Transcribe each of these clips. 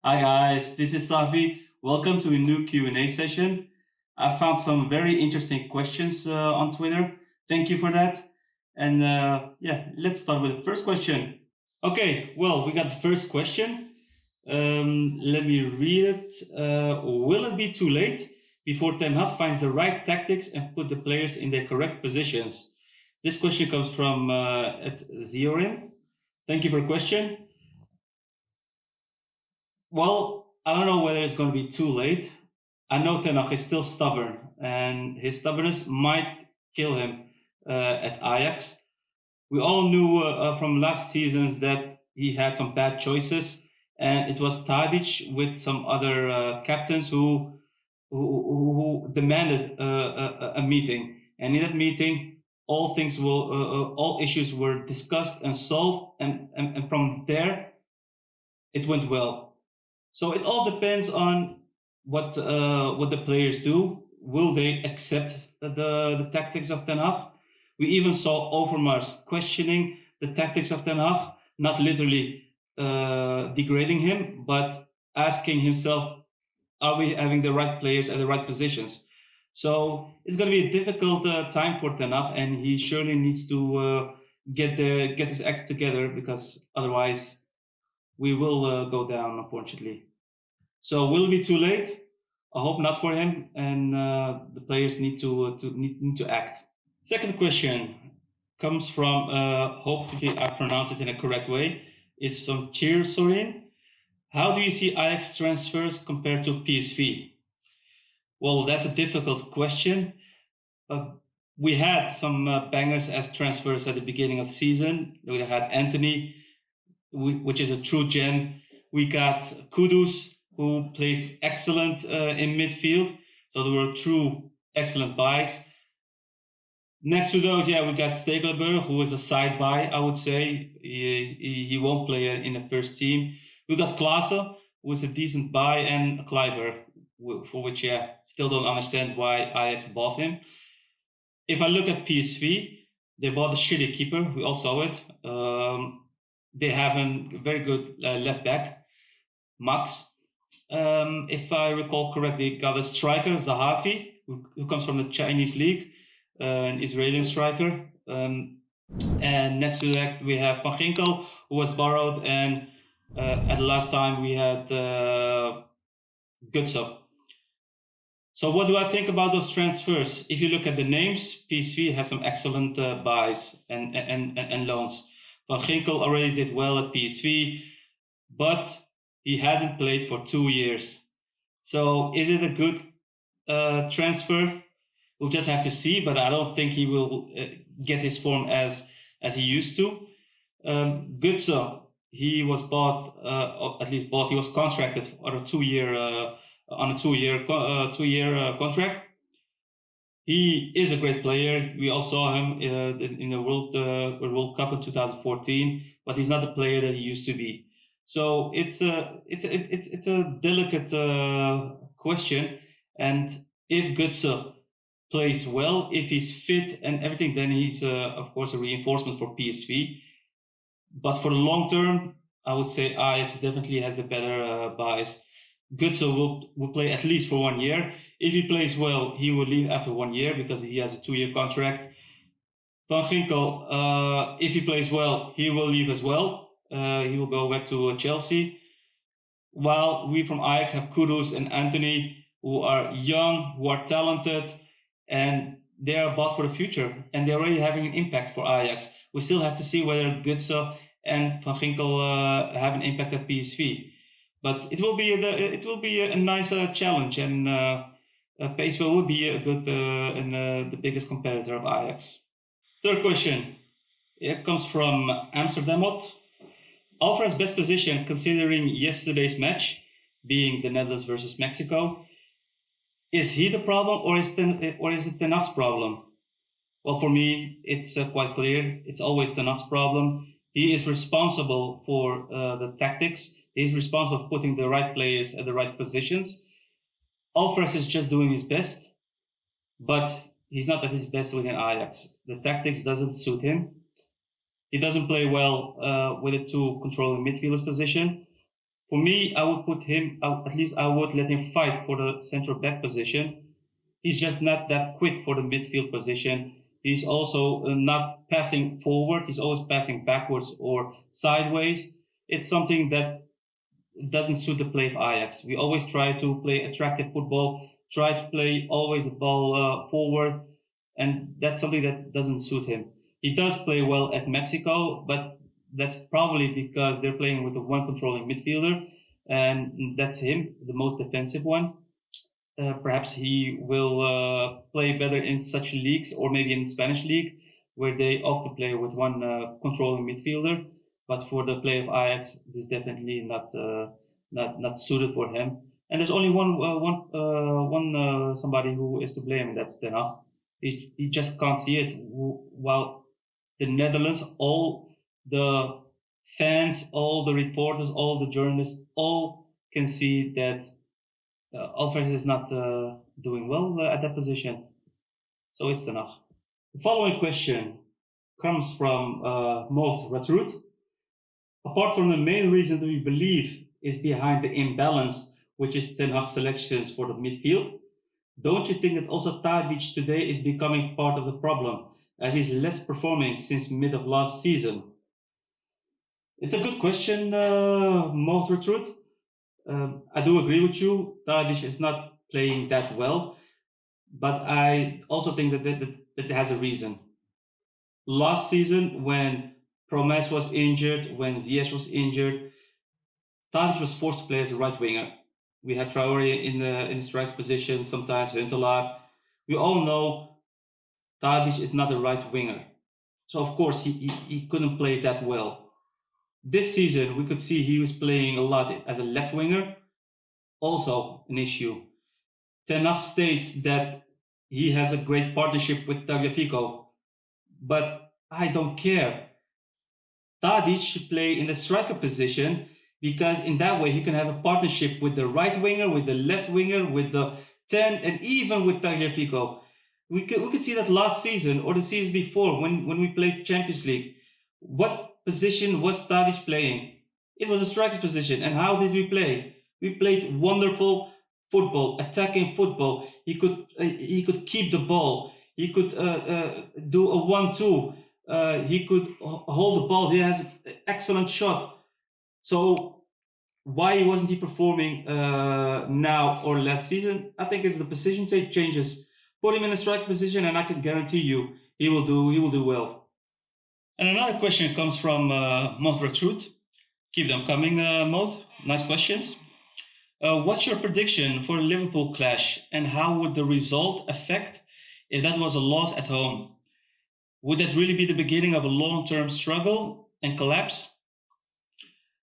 Hi guys, this is Sahbi. Welcome to a new Q&A session. I found some very interesting questions on Twitter. Thank you for that. And yeah, let's start with the first question. Okay, well, we got the first question. Let me read it. Will it be too late before Ten Hag finds the right tactics and put the players in their correct positions? This question comes from at Ziorin. Thank you for the question. Well, I don't know whether it's going to be too late. I know Ten Hag is still stubborn, and his stubbornness might kill him at Ajax. We all knew from last seasons that he had some bad choices, and it was Tadic with some other captains who demanded a meeting. And in that meeting, all issues were discussed and solved, and from there, it went well. So it all depends on what the players do. Will they accept the tactics of Ten Hag? We even saw Overmars questioning the tactics of Ten Hag, not literally degrading him, but asking himself, are we having the right players at the right positions? So it's going to be a difficult time for Ten Hag, and he surely needs to get his act together, because otherwise we will go down, unfortunately. So will it be too late? I hope not for him, and the players need to act. Second question comes from hopefully I pronounce it in a correct way. It's from Cheer Sorin. How do you see Ajax transfers compared to PSV? Well, that's a difficult question. We had some bangers as transfers at the beginning of the season. We had Anthony, which is a true gem. We got Kudus, who plays excellent in midfield. So they were true excellent buys. Next to those, yeah, we got Stekelenburg, who is a side buy, I would say. He won't play in the first team. We got Klaassen, who is a decent buy, and Kleiber, for which, yeah, still don't understand why Ajax bought him. If I look at PSV, they bought a shitty keeper. We all saw it. They have a very good left back, Max. If I recall correctly, got a striker, Zahavi, who comes from the Chinese league, an Israeli striker. And next to that, we have Van Ginkel, who was borrowed, and at the last time we had Gutso. So what do I think about those transfers? If you look at the names, PSV has some excellent buys and loans. Van Ginkel already did well at PSV, but he hasn't played for 2 years. So is it a good transfer? We'll just have to see, but I don't think he will get his form as he used to. Gutso, he was bought, he was contracted on a 2 year contract. He is a great player. We all saw him in the World Cup in 2014, but he's not the player that he used to be. So it's a delicate question, and if Gutse plays well, if he's fit and everything, then he's of course a reinforcement for PSV. But for the long term, I would say Ajax definitely has the better buys. Gutse will play at least for 1 year. If he plays well, he will leave after 1 year because he has a 2-year contract. Van Ginkel, if he plays well, he will leave as well. He will go back to Chelsea. While we from Ajax have Kudus and Anthony, who are young, who are talented, and they are bought for the future, and they're already having an impact for Ajax. We still have to see whether Gutse and Van Ginkel have an impact at PSV. But it will be a nice challenge, and PSV will be a good and the biggest competitor of Ajax. Third question, it comes from Amsterdam. Alvarez's best position, considering yesterday's match, being the Netherlands versus Mexico, is he the problem, or is it Ten Hag's problem? Well, for me, it's quite clear. It's always Ten Hag's problem. He is responsible for the tactics. He's responsible for putting the right players at the right positions. Alvarez is just doing his best, but he's not at his best within Ajax. The tactics doesn't suit him. He doesn't play well with a two controlling midfielder's position. For me, I would put him, at least I would let him fight for the central back position. He's just not that quick for the midfield position. He's also not passing forward. He's always passing backwards or sideways. It's something that doesn't suit the play of Ajax. We always try to play attractive football, try to play always the ball forward, and that's something that doesn't suit him. He does play well at Mexico, but that's probably because they're playing with a one controlling midfielder, and that's him, the most defensive one. Perhaps he will play better in such leagues, or maybe in the Spanish league, where they often play with one controlling midfielder. But for the play of Ajax, this is definitely not suited for him. And there's only one somebody who is to blame, and that's Ten Hag. He just can't see it. While the Netherlands, all the fans, all the reporters, all the journalists, all can see that Alvarez is not doing well at that position. So it's Ten Hag. The following question comes from Mocht Ratroot. Apart from the main reason that we believe is behind the imbalance, which is Ten Hag's selections for the midfield, don't you think that also Tadic today is becoming part of the problem, as he's less performing since mid of last season? It's a good question, Mocht Ratroot. I do agree with you. Tadic is not playing that well, but I also think that it has a reason. Last season, when Promes was injured, when Ziyech was injured, Tadic was forced to play as a right winger. We had Traore in the strike position, sometimes Huntelaar. We all know Tadic is not a right winger. So of course he couldn't play that well. This season we could see he was playing a lot as a left winger. Also an issue. Ten Hag states that he has a great partnership with Tagliafico, but I don't care. Tadic should play in the striker position, because in that way he can have a partnership with the right winger, with the left winger, with the 10, and even with Tagliafico. We could see that last season or the season before when we played Champions League. What position was Tadic playing? It was a striker's position. And how did we play? We played wonderful football, attacking football. He could keep the ball. He could do a 1-2. He could hold the ball. He has an excellent shot. So why wasn't he performing now or last season? I think it's the position changes. Put him in a striker position, and I can guarantee you he will do well. And another question comes from Moth Truth. Keep them coming, Moth. Nice questions. What's your prediction for the Liverpool clash, and how would the result affect if that was a loss at home? Would that really be the beginning of a long-term struggle and collapse?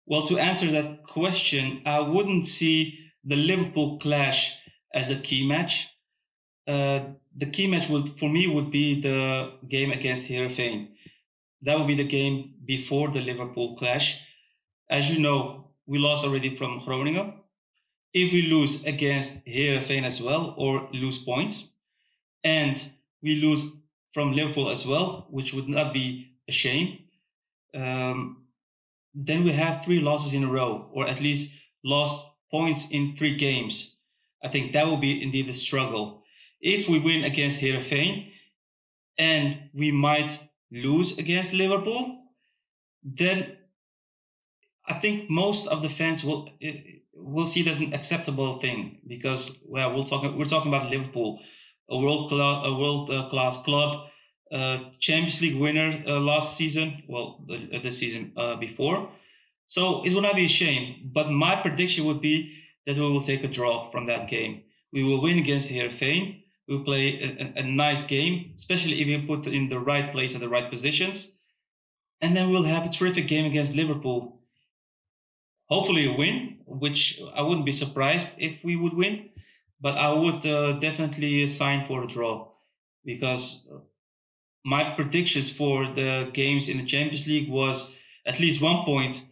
Well, to answer that question, I wouldn't see the Liverpool clash as a key match. The key match for me would be the game against Heerenveen. That would be the game before the Liverpool clash. As you know, we lost already from Groningen. If we lose against Heerenveen as well, or lose points, and we lose from Liverpool as well, which would not be a shame, then we have 3 losses in a row, or at least lost points in 3 games. I think that will be indeed a struggle. If we win against Heerenveen and we might lose against Liverpool, then I think most of the fans will see it as an acceptable thing, because we're talking about Liverpool, a world class club, Champions League winner last season, the season before. So it will not be a shame, but my prediction would be that we will take a draw from that game. We will win against Heerenveen. We'll play a nice game, especially if we put in the right place at the right positions. And then we'll have a terrific game against Liverpool. Hopefully a win, which I wouldn't be surprised if we would win, but I would definitely sign for a draw, because my predictions for the games in the Champions League was at least 1 point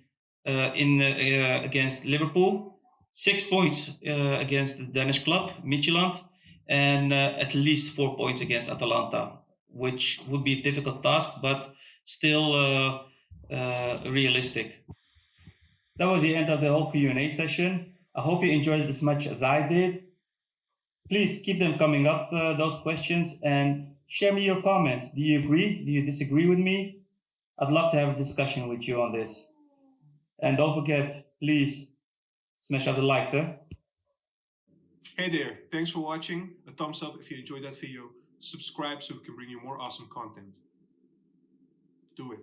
against Liverpool, 6 points against the Danish club, Midtjylland, and at least 4 points against Atalanta, which would be a difficult task, but still realistic. that was the end of the whole Q&A session. I hope you enjoyed it as much as I did. Please keep them coming up, those questions, and share me your comments. Do you agree? Do you disagree with me? I'd love to have a discussion with you on this. And don't forget, please smash out the likes, eh? Hey there, thanks for watching. A thumbs up if you enjoyed that video. Subscribe so we can bring you more awesome content. Do it.